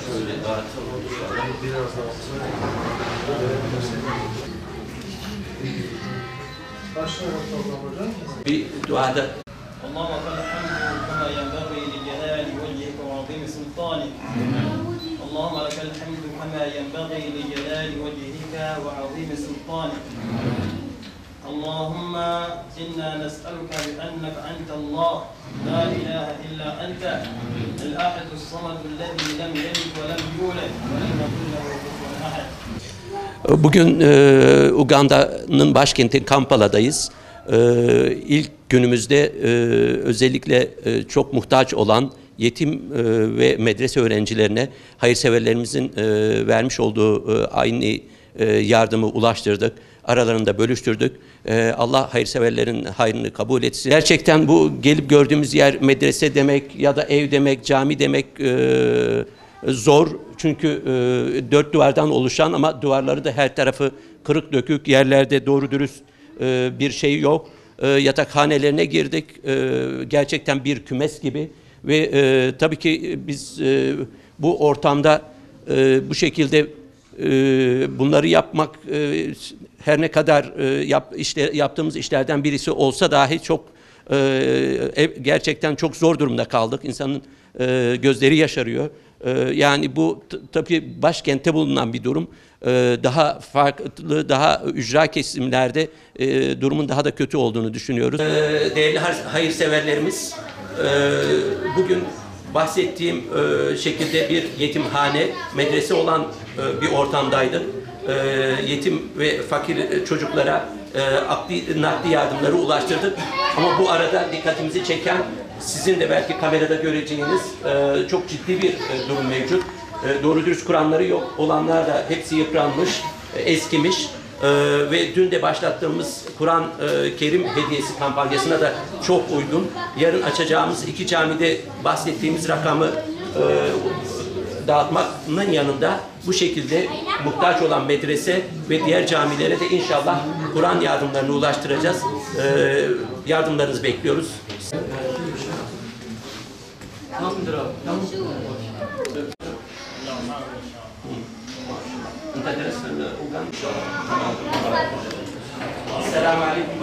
Şöyle dağıtalım inşallah. Biraz daha olsun. Başlayalım hocam. Bir duada اللهم لك الحمد كما ينبغي لجلال وجهك وعظيم سلطانك. اللهم لك الحمد كما ينبغي لجلال وجهك وعظيم سلطانك. اللهم إنا نسألك بأنك أنت الله لا إله إلا أنت الأحد الصمد الذي لم يلد ولم يولد ولم يكن له كفوا أحد. Bugün Uganda'nın başkenti Kampala'dayız. İlk günümüzde özellikle çok muhtaç olan yetim ve medrese öğrencilerine hayırseverlerimizin vermiş olduğu aynı yardımı ulaştırdık. Aralarında bölüştürdük. Allah hayırseverlerin hayrını kabul etsin. Gerçekten bu gelip gördüğümüz yer medrese demek ya da ev demek, cami demek zor. Çünkü dört duvardan oluşan ama duvarları da her tarafı kırık dökük, yerlerde doğru dürüst bir şey yok. Yatakhanelerine girdik. Gerçekten bir kümes gibi ve tabii ki biz bu ortamda bu şekilde bunları yapmak her ne kadar yaptığımız işlerden birisi olsa dahi çok gerçekten çok zor durumda kaldık. İnsanın gözleri yaşarıyor. Yani bu tabii başkentte bulunan bir durum. Daha farklı, daha ücra kesimlerde durumun daha da kötü olduğunu düşünüyoruz. Değerli hayırseverlerimiz, bugün bahsettiğim şekilde bir yetimhane, medrese olan bir ortamdaydık. Yetim ve fakir çocuklara nakdi yardımları ulaştırdık. Ama bu arada dikkatimizi çeken, sizin de belki kamerada göreceğiniz çok ciddi bir durum mevcut. Doğru dürüst Kur'anları yok. Olanlar da hepsi yıpranmış, eskimiş. Ve dün de başlattığımız Kur'an Kerim hediyesi kampanyasına da çok uygun. Yarın açacağımız 2 camide bahsettiğimiz rakamı dağıtmanın yanında bu şekilde muhtaç olan medrese ve diğer camilere de inşallah Kur'an yardımlarını ulaştıracağız. Yardımlarınızı bekliyoruz. Selamun Aleyküm.